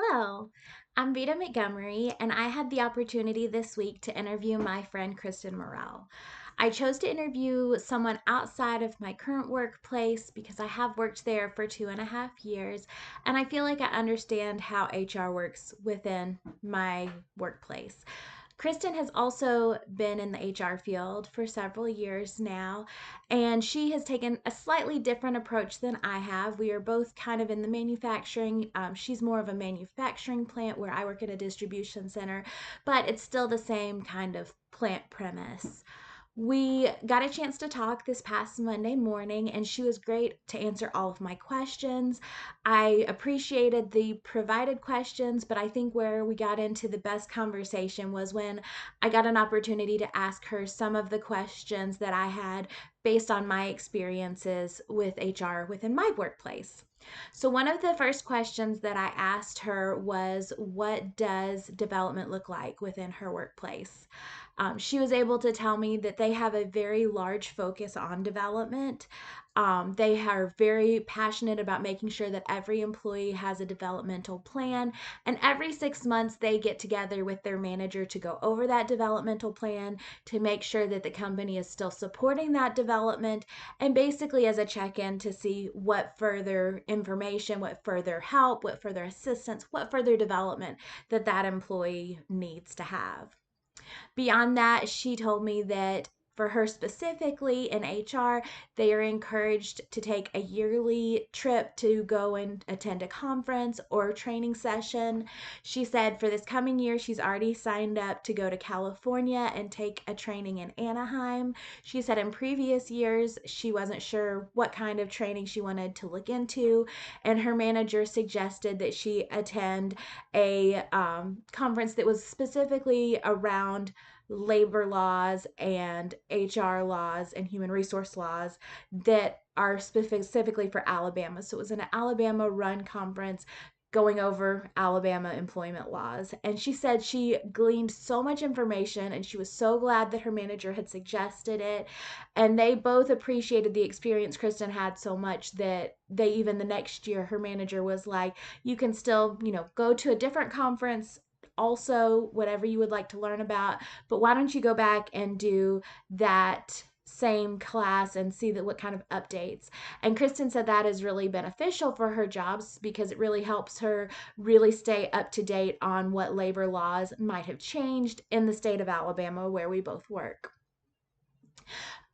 Hello, I'm Vita Montgomery, and I had the opportunity this week to interview my friend Kristen Morrell. I chose to interview someone outside of my current workplace because I have worked there for 2.5 years, and I feel like I understand how HR works within my workplace. Kristen has also been in the HR field for several years now, and she has taken a slightly different approach than I have. We are both kind of in the manufacturing. She's more of a manufacturing plant where I work at a distribution center, but it's still the same kind of plant premise. We got a chance to talk this past Monday morning, and she was great to answer all of my questions. I appreciated the provided questions, but I think where we got into the best conversation was when I got an opportunity to ask her some of the questions that I had based on my experiences with HR within my workplace. So, one of the first questions that I asked her was, what does development look like within her workplace? She was able to tell me that they have a very large focus on development. They are very passionate about making sure that every employee has a developmental plan. And every 6 months, they get together with their manager to go over that developmental plan to make sure that the company is still supporting that development. And basically, as a check in to see what further information, what further help, what further assistance, what further development that employee needs to have. Beyond that, she told me that for her specifically in HR, they are encouraged to take a yearly trip to go and attend a conference or training session. She said for this coming year, she's already signed up to go to California and take a training in Anaheim. She said in previous years, she wasn't sure what kind of training she wanted to look into, and her manager suggested that she attend a conference that was specifically around labor laws and HR laws and human resource laws that are specifically for Alabama. So it was an Alabama run conference going over Alabama employment laws. And she said she gleaned so much information and she was so glad that her manager had suggested it. And they both appreciated the experience Kristen had so much that they even the next year, her manager was like, you can still, go to a different conference also whatever you would like to learn about, but why don't you go back and do that same class and see that what kind of updates. And Kristen said that is really beneficial for her jobs because it really helps her really stay up to date on what labor laws might have changed in the state of Alabama where we both work.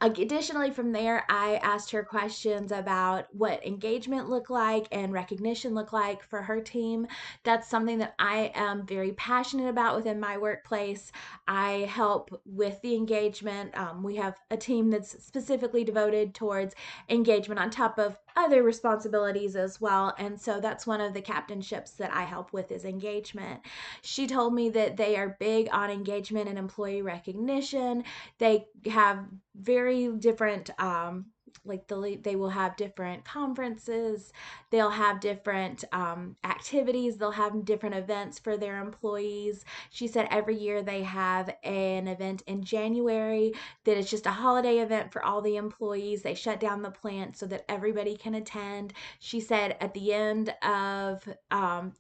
Additionally, from there, I asked her questions about what engagement looked like and recognition looked like for her team. That's something that I am very passionate about within my workplace. I help with the engagement. We have a team that's specifically devoted towards engagement on top of other responsibilities as well. And so that's one of the captainships that I help with is engagement. She told me that they are big on engagement and employee recognition. They have very different they will have different conferences, they'll have different activities, they'll have different events for their employees. She said every year they have an event in January that is just a holiday event for all the employees. They shut down the plant so that everybody can attend. She said at the end of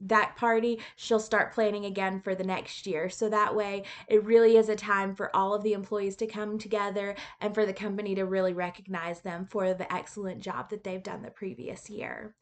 that party, she'll start planning again for the next year, so that way it really is a time for all of the employees to come together and for the company to really recognize them for the excellent job that they've done the previous year.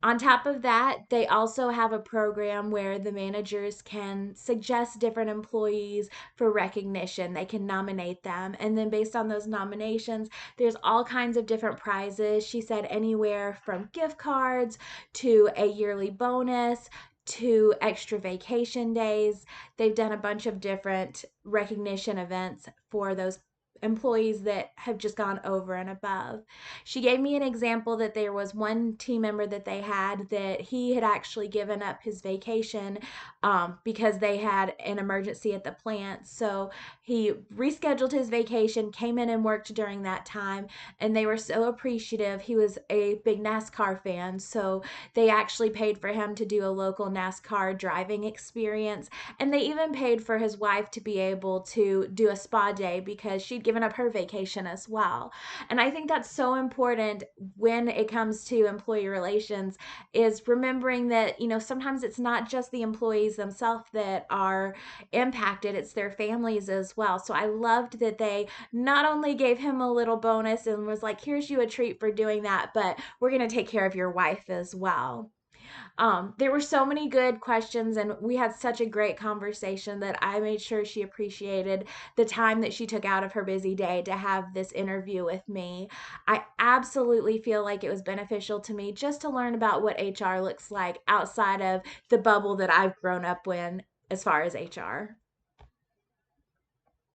On top of that, they also have a program where the managers can suggest different employees for recognition. They can nominate them. And then, based on those nominations, there's all kinds of different prizes. She said anywhere from gift cards to a yearly bonus to extra vacation days. They've done a bunch of different recognition events for those employees that have just gone over and above. She gave me an example that there was one team member that they had that he had actually given up his vacation because they had an emergency at the plant. So he rescheduled his vacation, came in and worked during that time, and they were so appreciative. He was a big NASCAR fan, so they actually paid for him to do a local NASCAR driving experience, and they even paid for his wife to be able to do a spa day because she given up her vacation as well. And I think that's so important when it comes to employee relations, is remembering that, sometimes it's not just the employees themselves that are impacted, it's their families as well. So I loved that they not only gave him a little bonus and was like, here's you a treat for doing that, but we're going to take care of your wife as well. There were so many good questions, and we had such a great conversation that I made sure she appreciated the time that she took out of her busy day to have this interview with me. I absolutely feel like it was beneficial to me just to learn about what HR looks like outside of the bubble that I've grown up in as far as HR.